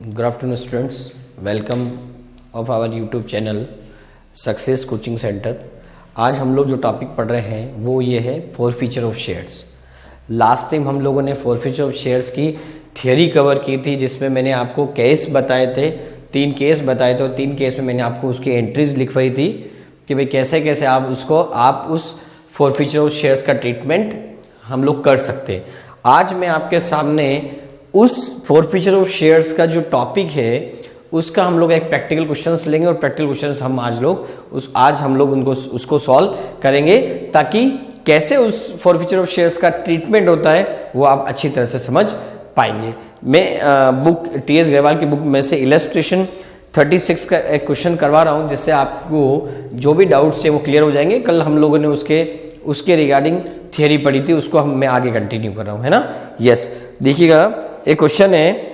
Good afternoon students, welcome of our YouTube channel success coaching centre. आज हम लोग जो टॉपिक पढ़ रहे हैं वो ये है forfeiture of shares. Last time हम लोगों ने फॉरफीचर ऑफ शेयर्स की थियरी कवर की थी, जिसमें मैंने आपको केस बताए थे, 3 केस बताए थे और 3 केस में मैंने आपको उसकी एंट्रीज लिखवाई थी कि भाई कैसे कैसे आप उस फॉरफीचर ऑफ शेयर्स का ट्रीटमेंट हम लोग कर सकते हैं। आज मैं आपके सामने उस फॉरफीचर ऑफ शेयर्स का जो टॉपिक है उसका हम लोग एक प्रैक्टिकल क्वेश्चंस लेंगे और प्रैक्टिकल क्वेश्चंस हम आज हम लोग उनको उसको सॉल्व करेंगे, ताकि कैसे उस फॉरफीचर ऑफ शेयर्स का ट्रीटमेंट होता है वो आप अच्छी तरह से समझ पाएंगे। मैं बुक टी एस ग्रेवाल की बुक में से इलस्ट्रेशन 36 का एक क्वेश्चन करवा रहा हूँ, जिससे आपको जो भी डाउट्स है वो क्लियर हो जाएंगे। कल हम लोगों ने उसके रिगार्डिंग थियरी पढ़ी थी, उसको मैं आगे कंटिन्यू कर रहा हूँ, है ना। यस, देखिएगा एक क्वेश्चन है,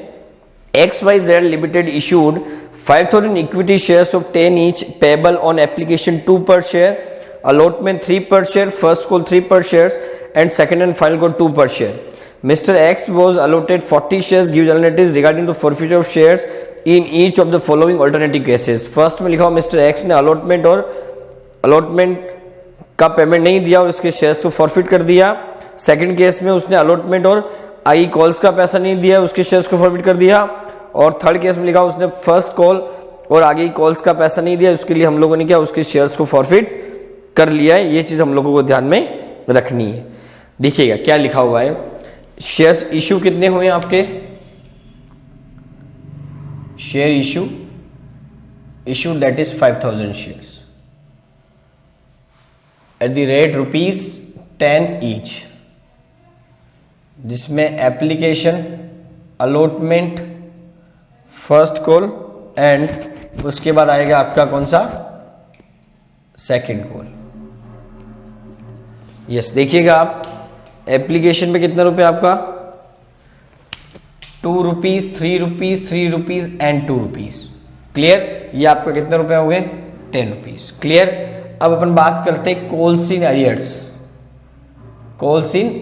XYZ Limited issued 5,000 equity shares of 10 each payable on application 2 per share, allotment 3 per share, first call 3 per shares and second and final call 2 per share. Mr. X was allotted 40 shares, gives alternatives regarding the forfeiture of shares in each of the following alternative cases. First में लिखा हुआ mister x ने allotment का payment नहीं दिया और उसके shares को फॉरफिट कर दिया। सेकंड केस में उसने अलॉटमेंट और आई कॉल्स का पैसा नहीं दिया, उसके शेयर्स को फॉरफिट कर दिया। और थर्ड केस में लिखा उसने फर्स्ट कॉल और आगे कॉल्स का पैसा नहीं दिया, उसके लिए हम लोगों ने क्या उसके शेयर्स को फॉरफिट कर लिया है। ये चीज हम लोगों को ध्यान में रखनी है। देखिएगा क्या लिखा हुआ है, शेयर्स इशू कितने हुए आपके, share issue that is 5,000 shares at the rate ₹10 each, जिसमें application, allotment, first call and उसके बाद आएगा आपका कौन सा, सेकंड कॉल। यस, देखिएगा आप एप्लीकेशन पे कितना रुपए आपका, ₹2, ₹3, ₹3 एंड ₹2। क्लियर, ये आपका कितने रुपए हो गए, ₹10। क्लियर। अब अपन बात करते हैं कॉल्स इन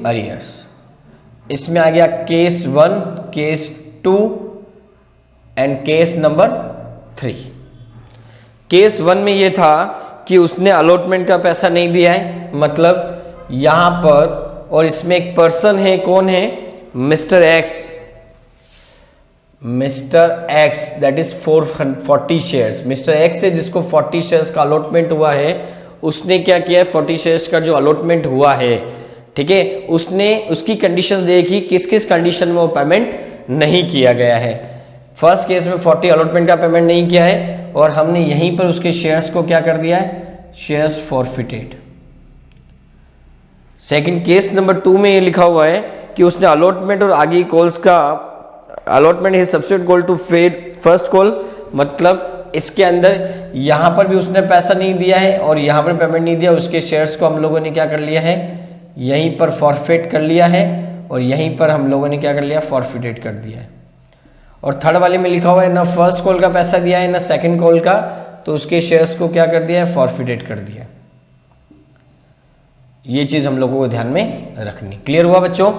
अरियर्स। इसमें आ गया case 1, case 2 and case number 3। Case 1 में यह था कि उसने अलॉटमेंट का पैसा नहीं दिया है, मतलब यहां पर, और इसमें एक पर्सन है, कौन है, mister x that is 40 shares. Mister x है जिसको 40 शेयर्स का अलॉटमेंट हुआ है, उसने क्या किया है, 40 शेयर्स का जो अलॉटमेंट हुआ है, ठीक है, उसने उसकी कंडीशंस देखी, किस किस कंडीशन में वो पेमेंट नहीं किया गया है। फर्स्ट केस में 40 अलॉटमेंट का पेमेंट नहीं किया है और हमने यहीं पर उसके शेयर्स को क्या कर दिया है, shares forfeited. Second case number 2 में ये लिखा हुआ है कि उसने अलॉटमेंट और आगे कॉल्स का, allotment is substitute call to paid first call, मतलब इसके अंदर यहां पर भी उसने पैसा नहीं दिया है और यहां पर पेमेंट नहीं दिया, उसके शेयर्स को हम लोगों ने क्या कर लिया है, यहीं पर फॉरफिट कर लिया है और यहीं पर हम लोगों ने क्या कर लिया, फॉरफिटेड कर दिया है। और थर्ड वाले में लिखा हुआ है ना फर्स्ट कॉल का पैसा दिया है ना सेकंड कॉल का, तो उसके शेयर्स को क्या कर दिया है, फॉरफिटेड कर दिया। ये चीज हम लोगों को ध्यान में रखनी। क्लियर हुआ बच्चों।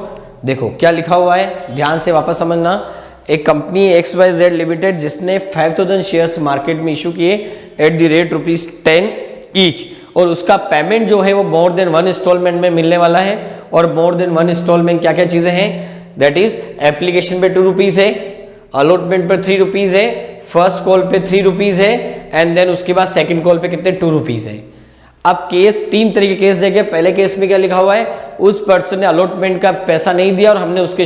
देखो क्या लिखा हुआ है, ध्यान से वापस समझना। एक कंपनी XYZ लिमिटेड जिसने 5,000 शेयर्स मार्केट में इशू किए एट द रेट ₹10 ईच, और उसका पेमेंट जो है वो मोर देन 1 इंस्टॉलमेंट में मिलने वाला है। और मोर देन 1 इंस्टॉलमेंट क्या क्या चीजें हैं, दैट इज एप्लीकेशन पे ₹2 है, अलॉटमेंट पे ₹3 है, फर्स्ट कॉल पे ₹3 है एंड देन उसके बाद सेकंड कॉल पे कितने, ₹2 है। अब केस 3 तरह के केस देखे। पहले केस में क्या लिखा हुआ है, उस पर्सन ने अलॉटमेंट का पैसा नहीं दिया और हमने उसके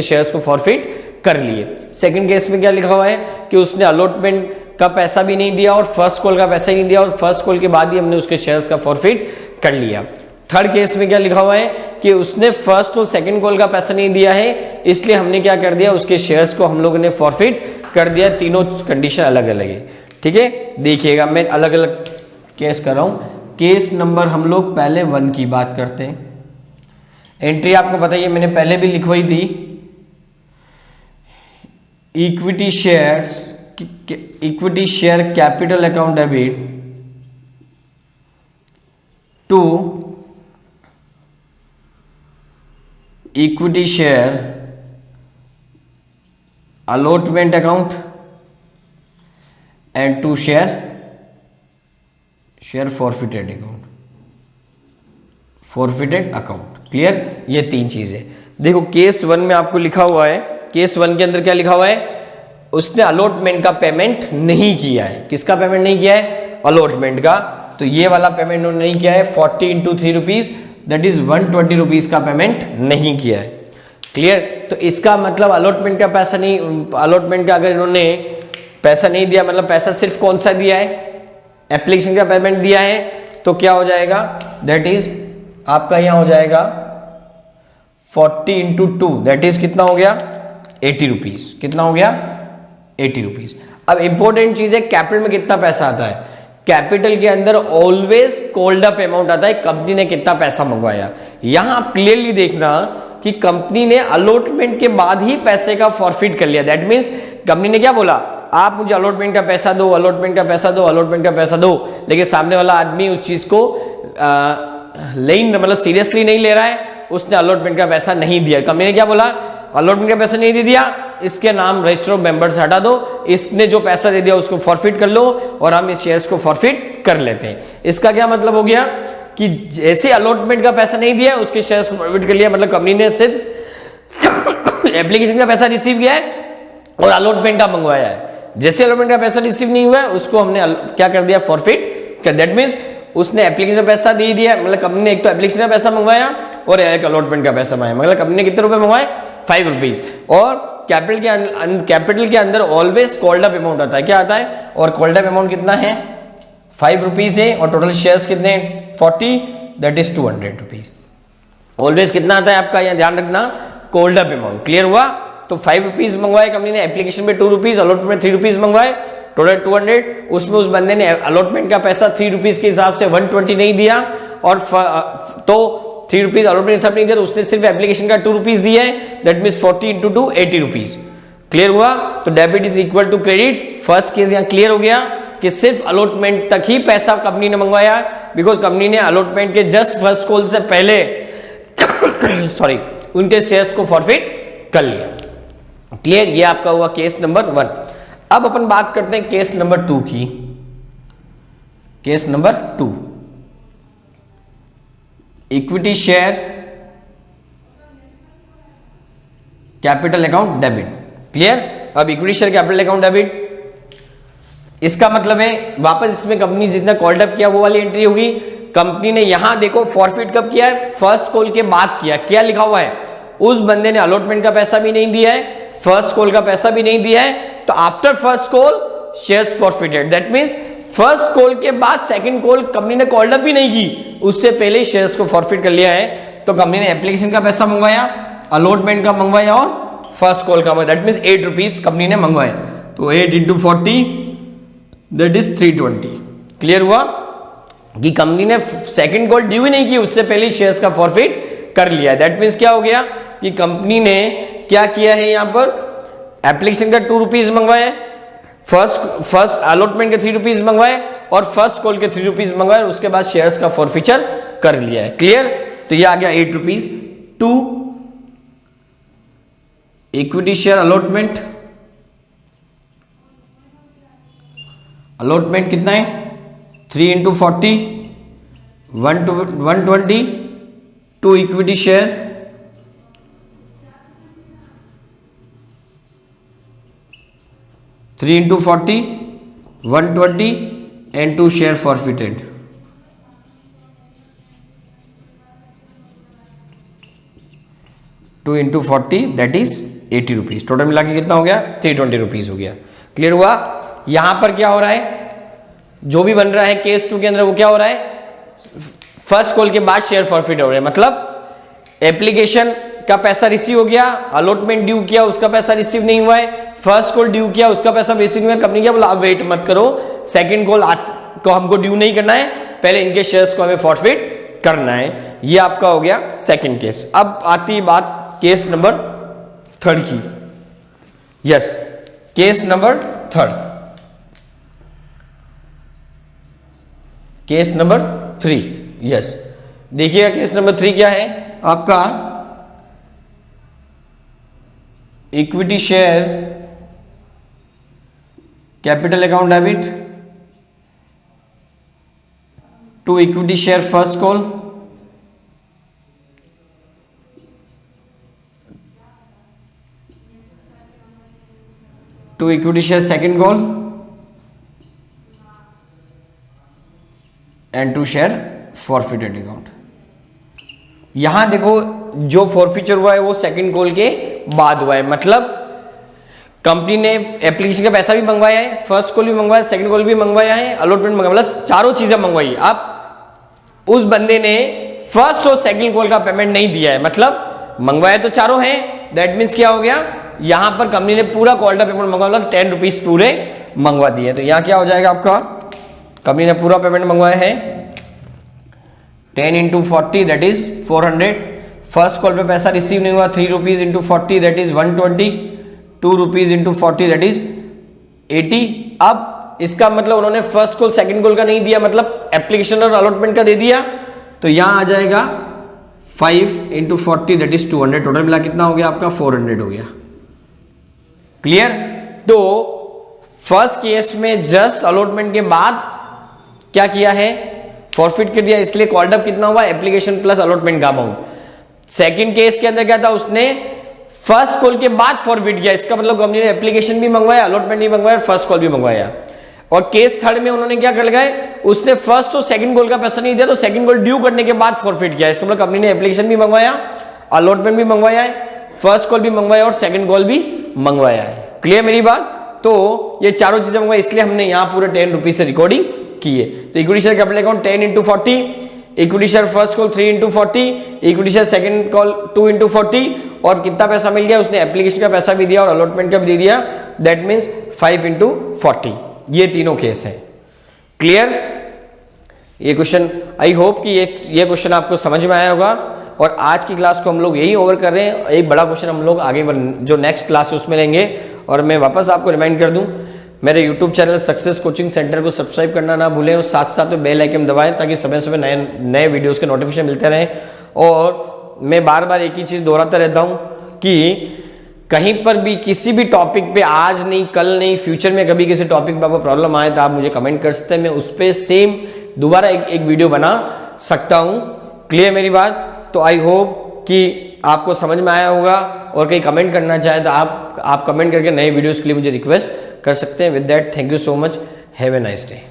शेयर्स को फॉरफिट कर लिए। सेकंड केस में क्या लिखा हुआ है कि उसने अलॉटमेंट का पैसा भी नहीं दिया और फर्स्ट कॉल का पैसा ही नहीं दिया और फर्स्ट कॉल के बाद ही हमने उसके शेयर्स का फॉरफिट कर लिया। थर्ड केस में क्या लिखा हुआ है कि उसने फर्स्ट और सेकंड कॉल का पैसा नहीं दिया है, इसलिए हमने क्या कर दिया, उसके शेयर्स को हम लोगों ने फॉरफिट कर दिया। तीनों कंडीशन अलग अलग है, ठीक है। देखिएगा मैं अलग अलग केस कर रहा हूं। केस नंबर हम लोग पहले 1 की बात करते हैं। एंट्री आपको पता ही है, मैंने पहले भी लिखवाई थी, equity share capital account debit to equity share allotment account and to share forfeited account। Clear? ये तीन चीजें देखो। केस 1 में आपको लिखा हुआ है, केस 1 के अंदर क्या लिखा हुआ है, उसने अलॉटमेंट का पेमेंट नहीं किया है। किसका पेमेंट नहीं किया है? अलॉटमेंट का। तो ये वाला पेमेंट उन्होंने नहीं किया है, 40 into 3 rupees, that is 120 rupees का पेमेंट नहीं किया है। क्लियर? तो इसका मतलब अलॉटमेंट का पैसा नहीं, अलॉटमेंट का अगर इन्होंने पैसा नहीं दिया, मतलब पैसा सिर्फ कौन सा दिया है, एप्लीकेशन का पेमेंट दिया है, तो क्या हो जाएगा, दैट इज आपका यहां हो जाएगा 40 इंटू 2, दैट इज कितना हो गया, 80 रुपीज। कितना हो गया, 80 रुपीज। अब इंपॉर्टेंट चीज है, कैपिटल में कितना पैसा आता है। कैपिटल के अंदर ऑलवेज कॉल्ड अप अमाउंट आता है, कंपनी ने कितना पैसा मंगवाया। यहां आप क्लियरली देखना कि कंपनी ने अलॉटमेंट के बाद ही पैसे का फॉरफिट कर लिया। दैट मींस कंपनी ने क्या बोला, आप मुझे अलॉटमेंट का पैसा दो, अलॉटमेंट का पैसा दो, अलॉटमेंट का पैसा दो, लेकिन सामने वाला आदमी उस चीज को मतलब सीरियसली नहीं ले रहा है, उसने अलॉटमेंट का पैसा नहीं दिया। कंपनी ने क्या बोला, अलॉटमेंट का पैसा नहीं दे दिया, इसके नाम रजिस्टर ऑफ मेंबर से हटा दो, इसने जो पैसा दे दिया उसको फॉरफिट कर लो और हम इस शेयर्स को फॉरफिट कर लेते हैं। इसका क्या मतलब हो गया कि जैसे अलॉटमेंट का पैसा नहीं दिया, उसके शेयर्स फॉरफिट कर लिया। मतलब कंपनी ने सिर्फ एप्लीकेशन का पैसा रिसीव किया है और अलॉटमेंट का मंगवाया है। जैसे अलॉटमेंट का पैसा रिसीव नहीं हुआ है, उसको हमने क्या कर दिया, फॉरफिट कर। दैट मींस उसने एप्लीकेशन का पैसा दे दिया, मतलब कंपनी ने एक तो एप्लीकेशन का पैसा मंगवाया और एक अलॉटमेंट का पैसा मंगवाया। मतलब कंपनी ने कितने रुपए मंगवाए, 5 रुपीज। और कैपिटल के अंदर ऑलवेज कॉल्ड अप अमाउंट आता है। क्या आता है, और कॉल्ड अप अमाउंट कितना है, 5 रुपीज है, और टोटल शेयर्स कितने, 40, दैट इज 200 रुपीज। ऑलवेज कितना आता है आपका, यहाँ ध्यान रखना, कॉल्ड अप अमाउंट। क्लियर हुआ? तो 5 रुपीज मंगवाए कंपनी ने, एप्लीकेशन में 2 रुपीज, अलॉटमेंट में 3 रुपीज मंगवाए, टोटल 200। उसमें उस बंदे ने अलॉटमेंट का पैसा 3 रुपीज के हिसाब से 120 नहीं दिया, और तो 3 रुपीज अलॉटमेंट हिसाब नहीं दिया, तो उसने सिर्फ एप्लीकेशन का 2 रुपीज दिया है, that means 40 into 2, 80 rupees. Clear हुआ? तो debit is equal to credit. First case यहाँ क्लियर हो गया कि सिर्फ अलॉटमेंट तक ही पैसा कंपनी ने मंगवाया, बिकॉज कंपनी ने अलॉटमेंट के जस्ट फर्स्ट कॉल से पहले सॉरी उनके शेयर्स को फॉरफिट कर लिया। क्लियर? ये आपका हुआ केस नंबर 1। अब अपन बात करते हैं केस नंबर 2 की। Case number 2, equity share capital account debit. Clear? अब equity share capital account debit, इसका मतलब है वापस इसमें कंपनी जितना कॉल्ड अप किया वो वाली एंट्री होगी। कंपनी ने यहां देखो फॉरफिट कब किया है, फर्स्ट कॉल के बाद किया। क्या लिखा हुआ है, उस बंदे ने अलॉटमेंट का पैसा भी नहीं दिया है, फर्स्ट कॉल का पैसा भी नहीं दिया है, तो after first call shares forfeited. That means first call के बाद सेकंड कॉल कंपनी ने कॉल्ड अप ही नहीं की, उससे पहले शेयर्स को फॉरफिट कर लिया है। तो कंपनी ने एप्लीकेशन का पैसा मंगवाया, अलॉटमेंट का मंगवाया और फर्स्ट कॉल का मंगवाया। दैट मींस 8 रुपीज कंपनी ने मंगवाए, तो 8 इंटू 40 दैट इज 320। क्लियर हुआ कि कंपनी ने सेकंड कॉल ड्यू ही नहीं की, उससे पहले शेयर्स का फॉरफिट कर लिया। दैट मींस क्या हो गया कि कंपनी ने क्या किया है, यहां पर एप्लीकेशन का 2 रुपीज मंगवाए, फर्स्ट अलॉटमेंट के 3 रुपीज मंगवाए और फर्स्ट कॉल के 3 रुपीज मंगवाए, उसके बाद शेयर्स का फॉरफिचर कर लिया है। क्लियर? तो ये आ गया 8 rupees. 2 equity share allotment, allotment कितना है, 3 into 40 120, 2 equity share, three into 40 120 and 2 share forfeited। Two into 40 that is 80 rupees. Total मिला के कितना हो गया, 320 रुपीज हो गया। क्लियर हुआ? यहां पर क्या हो रहा है, जो भी बन रहा है केस 2 के अंदर वो क्या हो रहा है, फर्स्ट कॉल के बाद शेयर फॉरफिट हो रहे हैं। मतलब एप्लीकेशन का पैसा रिसीव हो गया, अलॉटमेंट ड्यू किया उसका पैसा रिसीव नहीं हुआ है, फर्स्ट कॉल ड्यू किया उसका पैसा रिसीव नहीं हुआ। कंपनी क्या बोला, अब वेट मत करो, सेकंड कॉल को हमको ड्यू नहीं करना है, पहले इनके शेयर्स को हमें फॉरफिट करना है। ये आपका हो गया सेकंड केस। अब आती है बात केस नंबर 3 की। Yes, case number 3, case number 3। Yes, देखिएगा केस नंबर 3 क्या है आपका, equity share capital account debit to equity share first call, to equity share second call and to share forfeited account. यहां देखो जो फॉरफीचर हुआ है वो सेकंड कॉल के बाद हुआ है, मतलब कंपनी ने एप्लीकेशन का पैसा भी मंगवाया है, फर्स्ट कॉल भी मंगवाया, सेकंड कॉल भी मंगवाया है, अलॉटमेंट मंगवाया, मतलब चारों चीजें मंगवाई। अब उस बंदे ने फर्स्ट और सेकंड कॉल का पेमेंट नहीं दिया है, मतलब मंगवाया तो चारों हैं, दैट मीन्स क्या हो गया, यहां पर कंपनी ने पूरा कॉल का पेमेंट मंगवाया, मतलब 10 रुपीज पूरे मंगवा दिए। तो यहां क्या हो जाएगा आपका, कंपनी ने पूरा पेमेंट मंगवाया है 10 into 40 that is 400। First call पे पैसा रिसीव नहीं हुआ, 3 rupees into 40 that is 120, 2 rupees into 40 that is 80। अब इसका मतलब उन्होंने फर्स्ट कॉल सेकंड कॉल का नहीं दिया, मतलब एप्लीकेशन और अलॉटमेंट का दे दिया। तो यहां आ जाएगा 5 इंटू 40 दैट इज 200, टोटल मिला कितना हो गया आपका 400 हो गया। क्लियर। तो फर्स्ट केस में जस्ट अलॉटमेंट के बाद क्या किया है, फॉरफिट कर दिया, इसलिए कॉल्ड अप कितना हुआ, एप्लीकेशन प्लस अलॉटमेंट का अमाउंट। सेकंड केस के अंदर क्या था, उसने फर्स्ट कॉल के बाद फॉरफिट किया, इसका मतलब कंपनी ने एप्लीकेशन भी मंगवाया, अलॉटमेंट भी मंगवाया, फर्स्ट कॉल भी मंगवाया। और केस थर्ड में उन्होंने क्या कर लगाए, उसने फर्स्ट और सेकंड कॉल का पैसा नहीं दिया, तो सेकंड कॉल ड्यू करने के बाद फॉरफिट किया, इसका मतलब कंपनी ने एप्लीकेशन भी मंगवाया, अलॉटमेंट भी मंगवाया है, फर्स्ट कॉल भी मंगवाया और सेकंड कॉल भी मंगवाया है। क्लियर मेरी बात। तो ये चारों चीजें मंगवाई, इसलिए हमने यहां पूरे 10 रुपीज से रिकॉर्डिंग की है। तो equity share capital account 10 into 40, equity share first call 3 into 40, equity share second call 2 into 40, और कितना पैसा मिल गया, उसने एप्लीकेशन का पैसा भी दिया और अलॉटमेंट का भी दे दिया, दैट मीन्स 5 इंटू 40। ये तीनों केस है। क्लियर। ये क्वेश्चन आई होप कि ये क्वेश्चन आपको समझ में आया होगा। और आज की क्लास को हम लोग यही ओवर कर रहे हैं, एक बड़ा क्वेश्चन हम लोग आगे जो नेक्स्ट क्लास है उसमें लेंगे। और मैं वापस आपको रिमाइंड कर दूं, मेरे YouTube channel success coaching centre को सब्सक्राइब करना ना भूलें, और साथ साथ में बेल आइकन दबाएं ताकि समय समय नए वीडियोस के नोटिफिकेशन मिलते रहें। और मैं बार बार एक ही चीज़ दोहराता रहता हूं कि कहीं पर भी किसी भी टॉपिक पे आज नहीं, कल नहीं, फ्यूचर में कभी किसी टॉपिक पे आपको प्रॉब्लम आए तो आप मुझे कमेंट कर सकते हैं, मैं उस पर सेम दोबारा एक वीडियो बना सकता हूँ। क्लियर मेरी बात। तो आई होप कि आपको समझ में आया होगा, और कहीं कमेंट करना चाहे तो आप कमेंट करके नए वीडियोस के लिए मुझे रिक्वेस्ट कर सकते हैं। With that thank you so much, have a nice day.